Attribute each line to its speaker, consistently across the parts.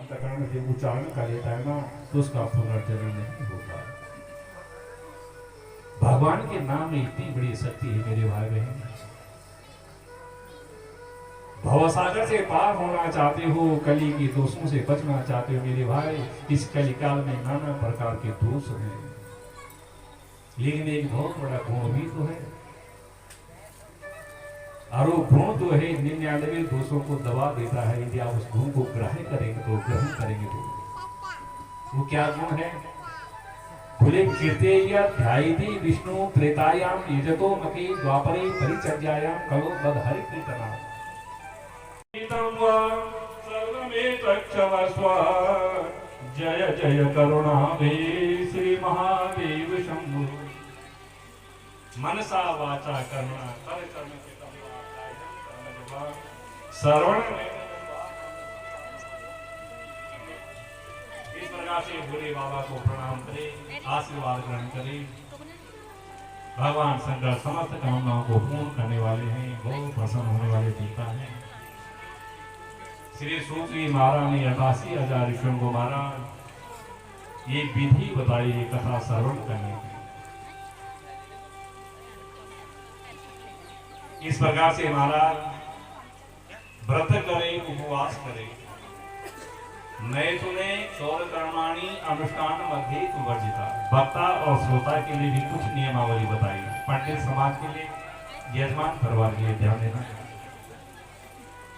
Speaker 1: अंतकरण से उच्चारण कर लेता है ना तो उसका पुनर्जन्म नहीं होता। भगवान के नाम में इतनी बड़ी शक्ति है मेरे भाई बहन। भवसागर से पार होना चाहते हो, कली की दोषों से बचना चाहते हो मेरे भाई, इस कलिकाल में नाना प्रकार के दोष हैं, लेकिन एक बहुत बड़ा गुण भी तो है, और वो गुण तो है 99 दोषों को दबा देता है। यदि आप उस गुण को ग्रहण करेंगे तो वो क्या गुण है? खुले कीर्तेय ध्यायति विष्णु त्रेतायाम यजतो मके द्वापरे परिचर्यायाम कलो तद हरि कीर्तना सर्वमेतक्षमस्व जय जय करुणाभे श्री महादेव शंभु मनसा वाचा करुणा कर कर्म श्रवण। इस प्रकार से भोले बाबा को प्रणाम करें, आशीर्वाद ग्रहण करें। भगवान शंकर समस्त कामनाओं को पूर्ण करने वाले हैं, बहुत प्रसन्न होने वाले देवता हैं। श्री सूत्री महाराज ने 88,000 ऋषियों को मारा, ये विधि बताई कथा श्रवण करने की। इस प्रकार से महाराज व्रत करे, उपवास करे, नए सुने चौर कर्माणी अनुष्ठान मध्य वर्जिता। वक्ता और श्रोता के लिए भी कुछ नियमावली बताई, पंडित समाज के लिए, यजमान परिवार के लिए ध्यान देना।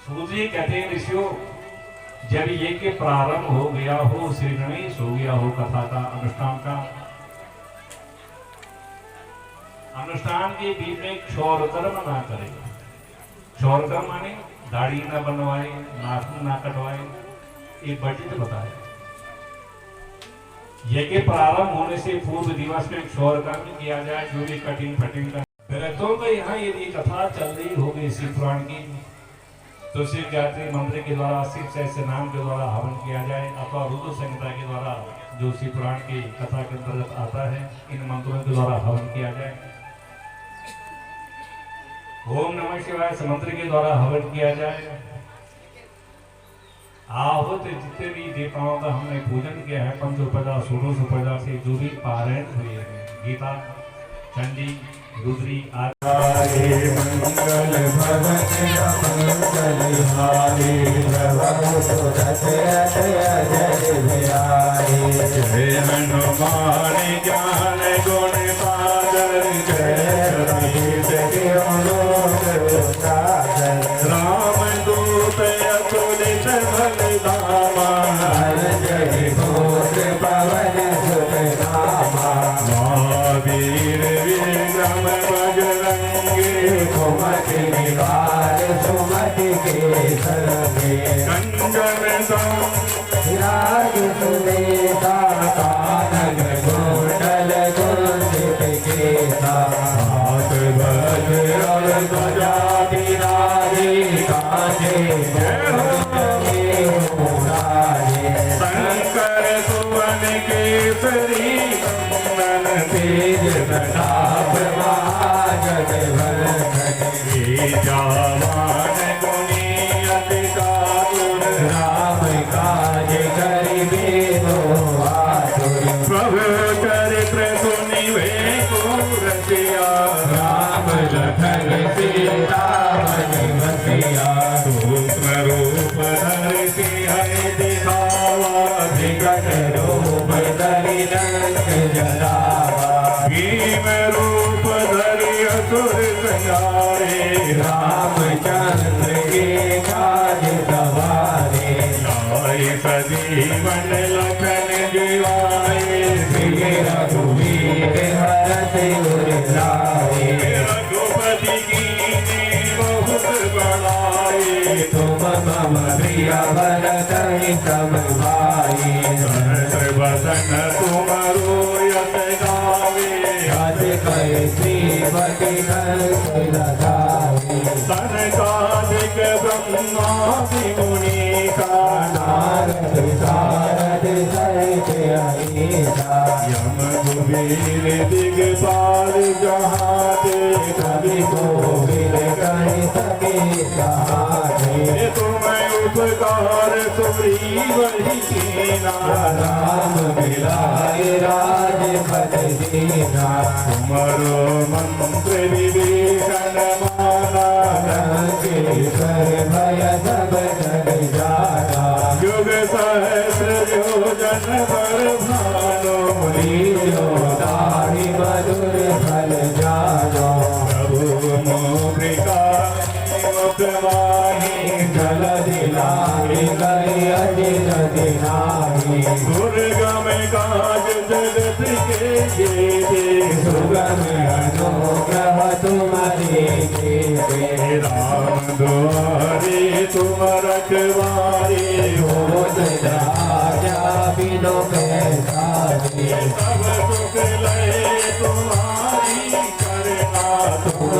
Speaker 1: सूजी कहते हैं ऋषियों, जब ये के प्रारंभ हो गया हो, श्री गणेश हो गया हो कथा का अनुष्ठान का, अनुष्ठान के बीच में क्षौर कर्म ना करेगा। क्षौर कर्म माने दाढ़ी ना बनवाए, नाखून ना कटवाए, एक वर्जित बताया। यज्ञ प्रारंभ होने से पूर्व दिवस में क्षौर कर्म किया जाए, जो भी कठिन फटिंग का। तो यहाँ यदि कथा चल रही होगी शिव पुराण की, तो शिव गायत्री मंत्र के द्वारा, शिव सहस्त्र नाम के द्वारा हवन किया जाए, अथवा रुद्र संहिता के द्वारा जो शिव पुराण की कथा के अंतर्गत आता है, इन मंत्रों के द्वारा हवन किया जाए। ओम नमः शिवाय इस मंत्र के द्वारा हवन किया जाए। आहूत जितने भी देवताओं का हमने पूजन किया है, पंचोपचार 16 से जो भी पारायण हुए हैं, गीता, चंडी, रुद्री आदि
Speaker 2: मंगल भगत मंगल हारे जय हनुमान ज्ञान गुण सागर जय राम दूत अतुलित बल धामा जय घोष पवन सुत नामा महावीर विक्रम बजरंगी सुमति निवार सुमति के सरंगे कंचन राग सुलेता कानन कुंडल कुंजित केसा हाथ वज्र ध्वजा विराजे कांधे शंकर सुवन केसरी नंदन तेज प्रताप महाजग जवान गुणी अति चातुर राम काज करिबे तो आतुर प्रभु चरित्र सुनिबे को रसिया राम लखन सीता मन बसिया सूक्ष्म रूप धरि सिंह दिखावा विकट रूप धरि लंक जलावा भीम रूप धरि असुर संहारे रामचंद्र के काज सवारे लाए सजीवन लखन जिवाए श्री रघुवीर हरषि उर लाए रघुपति कीन्ही बहुत बड़ाई तुम मम प्रिय भरत सम भाई सहस वदन तुमरो यश गावे अज कै श्रीपति लगावे सनकादिक ब्रह्मादि मुनीसा नारद सारद सहित अहिसा यम कुबेर दिगपाल जहाते कवि कोविद कहि सके सहाते तुम उपकार तुरी वही कीना
Speaker 3: राम मिलाए राज पद दीना
Speaker 2: तुमरो मंत्र विभीषण माना
Speaker 3: कर भय सब जग जाना
Speaker 2: युग सहस्र योजन पर भानो
Speaker 3: लीलो दाढ़ी मधुर फल जानो
Speaker 2: प्रभु मोक्तिका मुक्तवाही
Speaker 3: जल दिलाहि गई अजित दिनाहि
Speaker 2: दुर्गम काज जगत के जेते
Speaker 3: सुगम अनुग्रह तुम्हारी देते
Speaker 2: राम द्वारे तुम रखवारे
Speaker 3: हो राजा बिनो पैसारे
Speaker 2: सब सुख लय तुम्हारी करना
Speaker 3: तुम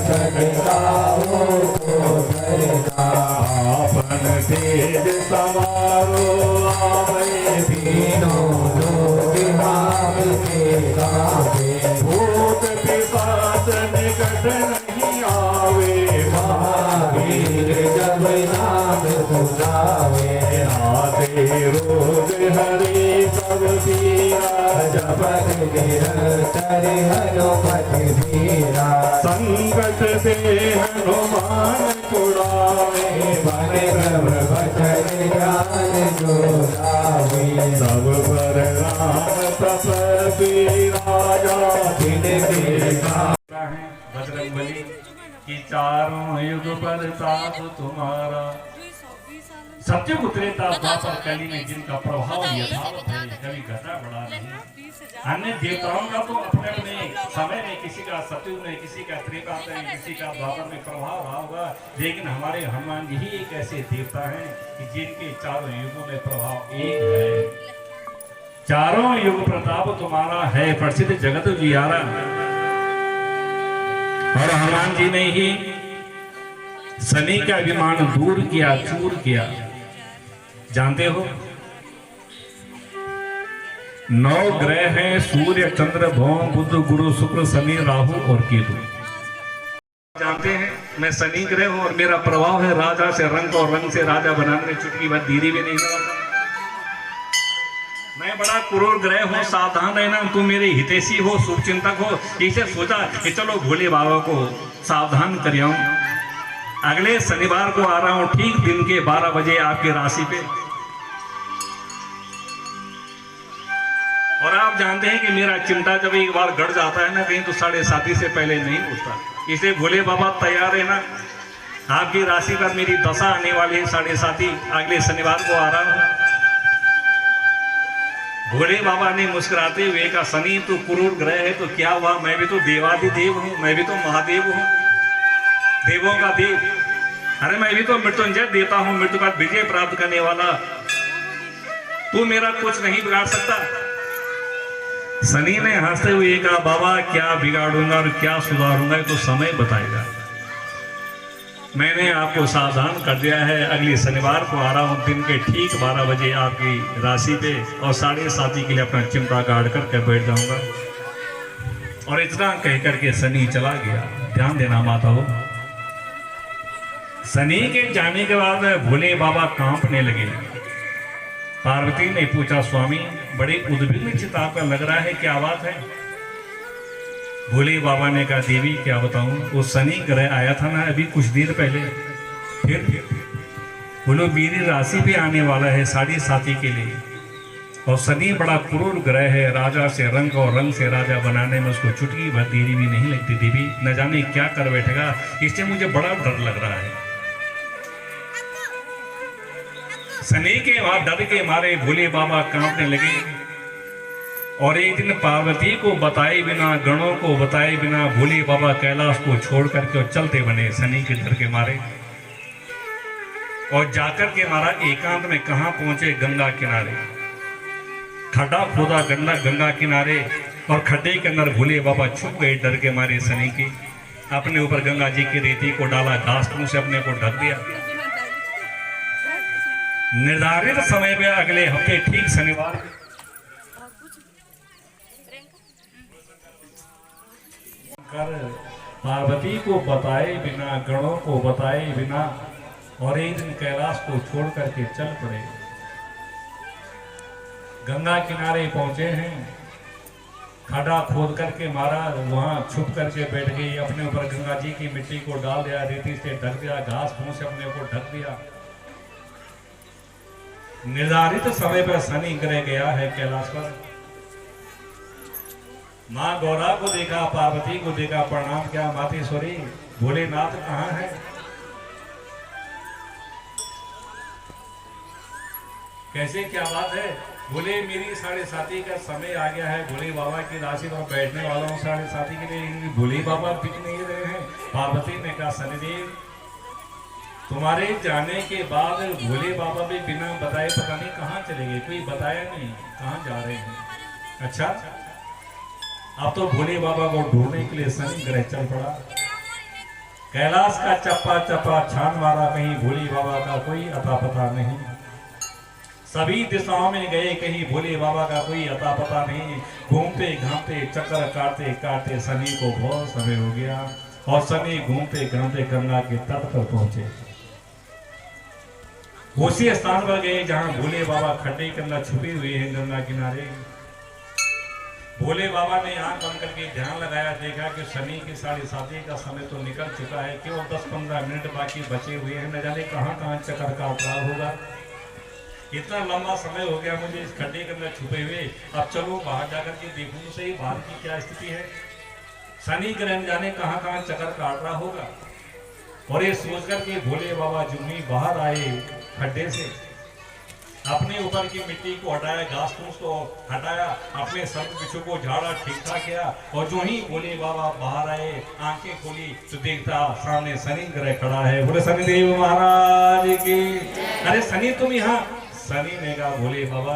Speaker 3: सकता हो तो करता
Speaker 2: आपन तेज समारो आवे
Speaker 3: तीनों लोग भाव के गावे
Speaker 2: भूत पिशाच निकट नहीं आवे
Speaker 3: महावीर जब नाम सुनावे
Speaker 2: आते रोग हरे सब पीरा
Speaker 3: जपत निरंतर हनुमत धीरा
Speaker 2: संकट से हनुमान छुड़ावे
Speaker 3: मन प्रभ वचन ज्ञान जो लावे
Speaker 2: सब पर राम तपस्वी राजा
Speaker 3: जिनके
Speaker 1: है बजरंगबली कि चारों युग पर ताप तुम्हारा सत्युग उतरे ताप द्वापर कली में जिनका प्रभाव यथावत है कभी घटा बढ़ा नहीं। अन्य देवताओं का तो अपने अपने समय में किसी का सत्युग में किसी का त्रेताप में किसी का द्वापर में प्रभाव रहा होगा, लेकिन हमारे हनुमान जी ही एक ऐसे देवता हैं कि जिनके चारों युगों में प्रभाव एक है। चारों युग प्रताप तुम्हारा है प्रसिद्ध जगत जियारा। और हनुमान जी ने ही शनि का अभिमान दूर किया, चूर किया। जानते हो 9 ग्रह हैं, सूर्य चंद्र भौम बुध गुरु शुक्र शनि राहु और केतु। जानते हैं मैं शनि ग्रह हूं और मेरा प्रभाव है राजा से रंग और रंग से राजा बनाने में चुटकी भर देरी भी नहीं लगाता। मैं बड़ा क्रूर ग्रह हूँ, सावधान रहना, तुम मेरे हितैषी हो, शुभ चिंतक हो। इसे सोचा कि चलो भोले बाबा को सावधान कर आऊं। अगले शनिवार को आ रहा हूं ठीक दिन के 12 बजे आपकी राशि पे। और आप जानते हैं कि मेरा चिंता जब एक बार गड़ जाता है ना कहीं तो 7:30 से पहले नहीं उठता। इसे भोले बाबा तैयार है ना, आपकी राशि पर मेरी दशा आने वाली है 7:30, अगले शनिवार को आ रहा हूं। भोले बाबा ने मुस्कुराते हुए कहा शनि तो क्रूर ग्रह है तो क्या हुआ, मैं भी तो देवाधिदेव हूँ, मैं भी तो महादेव हूँ, देवों का देव। अरे मैं भी तो मृत्युंजय देता हूँ, मृत्यु का विजय प्राप्त करने वाला। तू मेरा कुछ नहीं बिगाड़ सकता। शनि ने हंसते हुए कहा बाबा क्या बिगाड़ूंगा और क्या सुधारूंगा तो समय बताएगा। मैंने आपको सावधान कर दिया है, अगले शनिवार को आ रहा हूँ दिन के ठीक 12 बजे आपकी राशि पे और 7:30 के लिए अपना चिमटा गाड़ करके बैठ जाऊंगा। और इतना कह करके शनि चला गया। ध्यान देना माताओं, शनि के जाने के बाद भोले बाबा कांपने लगे। पार्वती ने पूछा स्वामी बड़े उद्विग्न चित्त आपका लग रहा है, क्या बात है? भोले बाबा ने कहा देवी क्या बताऊं, वो शनि ग्रह आया था ना अभी कुछ देर पहले, फिर बोलो मेरी राशि पे आने वाला है 7:30 के लिए। और शनि बड़ा क्रूर ग्रह है, राजा से रंग और रंग से राजा बनाने में उसको चुटकी भर देरी भी नहीं लगती। देवी न जाने क्या कर बैठेगा, इससे मुझे बड़ा डर लग रहा है। शनि के डर के मारे भोले बाबा कांपने लगे। और एक दिन पार्वती को बताए बिना, गणों को बताए बिना भोले बाबा कैलाश को छोड़ करके और चलते बने शनि के डर के मारे। और जाकर के मारा एकांत में कहां पहुंचे, गंगा किनारे। खड्डा खोदा गंगा किनारे और खड्डे के अंदर भोले बाबा छुप गए डर के मारे शनि की। अपने ऊपर गंगा जी की रेती को डाला, घास से अपने को ढक दिया। निर्धारित समय पे अगले हफ्ते ठीक शनिवार कर पार्वती को बताए बिना, गणों को बताए बिना और एक दिन कैलाश को छोड़ करके चल पड़े। गंगा किनारे पहुंचे हैं, खड्डा खोद करके मारा, वहां छुप करके बैठ गई, अपने ऊपर गंगा जी की मिट्टी को डाल दिया, रेती से ढक दिया, घास फूस से अपने को ढक दिया। निर्धारित समय पर शनि ग्रह गया है कैलाश पर। माँ गौरा को देखा, पार्वती को देखा, प्रणाम किया, मातेश्वरी भोलेनाथ कहाँ है? कैसे, क्या बात है? बोले मेरी 7:30 का समय आ गया है, भोले बाबा की राशि पर बैठने वाला हूँ 7:30 के लिए, भोले बाबा बिक नहीं रहे हैं। पार्वती ने कहा शनिदेव तुम्हारे जाने के बाद भोले बाबा भी बिना बताए पता नहीं कहाँ चले गए, कोई बताया नहीं कहाँ जा रहे हैं। अच्छा, अब तो भोले बाबा को ढूंढने के लिए शनि ग्रह चल पड़ा। कैलाश का चप्पा चप्पा छान मारा, कहीं भोले बाबा का कोई अता पता नहीं। सभी दिशाओं में गए, कहीं भोले बाबा का कोई अता पता नहीं। घूमते घामते चक्कर काटते काटते शनि को बहुत समय हो गया और शनि घूमते घामते गंगा के तट पर पहुंचे। उसी स्थान पर गए जहां भोले बाबा खड्डे के अंदर छुपे हुए हैं गंगा किनारे। भोले बाबा ने आंख बंद करके ध्यान लगाया, देखा कि शनि की 7:30 का समय तो निकल चुका है, केवल 10-15 मिनट बाकी बचे हुए हैं, न जाने कहां कहां चक्कर काट रहा होगा। इतना लंबा समय हो गया मुझे इस खड्डे के अंदर छुपे हुए, अब चलो बाहर जाकर के देखूं तो सही बाहर की क्या स्थिति है। शनि ग्रह जाने कहां कहां चक्कर काट रहा होगा। और ये सोचकर के भोले बाबा जो ही बाहर आए खड्डे से, अपने ऊपर की मिट्टी को हटाया, घास फूस को हटाया, अपने सर्प बिच्छू को झाड़ा, ठीक ठाक किया, और जो ही भोले बाबा बाहर आए, आंखें खोली तो देखता सामने शनि ग्रह खड़ा है। बोले शनिदेव महाराज की। अरे शनि तुम यहाँ? शनि ने कहा भोले बाबा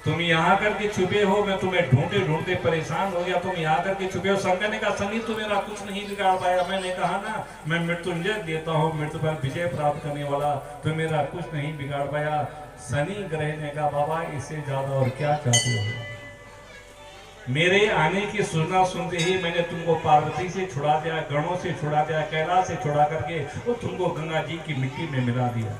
Speaker 1: तुम यहाँ करके छुपे हो, मैं तुम्हें ढूंढते ढूंढते परेशान हो गया, तुम यहाँ करके छुपे हो। शंकर ने कहा शनि तो मेरा कुछ नहीं बिगाड़ पाया, मैंने कहा ना मैं मृत्युंजय देता हूँ, मृत्यु पर विजय प्राप्त करने वाला, तो मेरा कुछ नहीं बिगाड़ पाया। शनि ग्रह ने कहा बाबा इससे ज्यादा और क्या चाहते हो? मेरे आने की सूचना सुनते ही मैंने तुमको पार्वती से छुड़ा दिया, गणों से छुड़ा दिया, कैलाश से छुड़ा करके वो तुमको गंगा जी की मिट्टी में मिला दिया।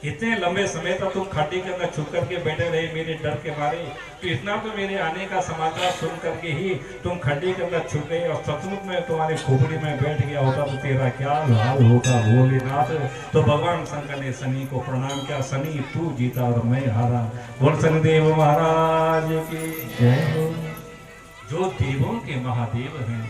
Speaker 1: इतने लंबे समय तक तुम खड्डे के अंदर छुप करके बैठे रहे मेरे डर के मारे, तो इतना तो मेरे आने का समाचार सुन करके ही तुम खड्डे के अंदर छुप गए, और सचमुच में तुम्हारे खोपड़ी में बैठ गया होता तो तेरा क्या हाल होगा भोलेनाथ। तो भगवान शंकर ने शनि को प्रणाम किया, शनि तू जीता और मैं हारा। बोल शनिदेव महाराज की जय। जो देवों के महादेव हैं,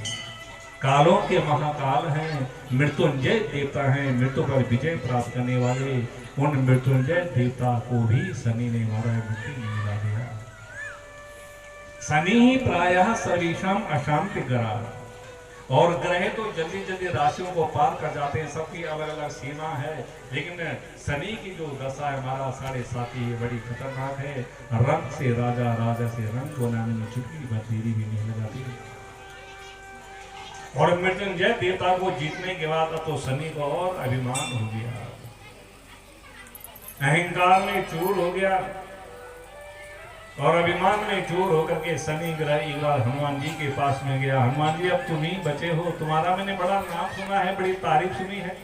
Speaker 1: कालों के महाकाल हैं, मृत्युंजय देवता हैं, मृत्यु पर विजय प्राप्त करने वाले, उन मृत्युंजय देवता को भी शनि ने मारा, मिट्टी में मिला दिया। शनि ही प्रायः सर्वेषां अशांति ग्रह, और ग्रह तो जल्दी जल्दी राशियों को पार कर जाते हैं, सबकी अलग अलग सीमा है, लेकिन शनि की जो दशा है हमारा 7:30 ये बड़ी खतरनाक है। रंग से राजा, राजा से रंग बनाने में चुटकी बतेरी भी नहीं लगाती। और मृत्युंजय देवता को जीतने के बाद तो शनि को और अभिमान हो गया, अहंकार में चूर हो गया, और अभिमान में चूर होकर के शनि ग्रह एक बार हनुमान जी के पास में गया। हनुमान जी अब तुम ही बचे हो, तुम्हारा मैंने बड़ा नाम सुना है, बड़ी तारीफ सुनी है।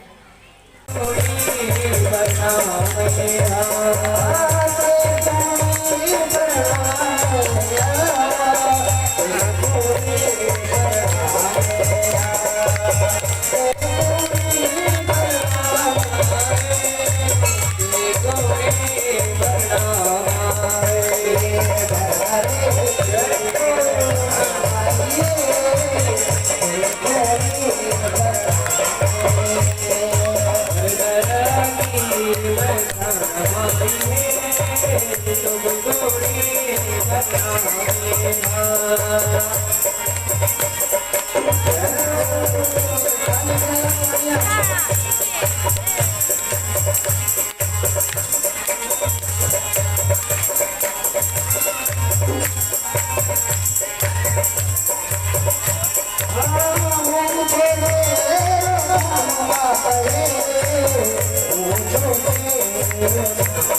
Speaker 4: Oh,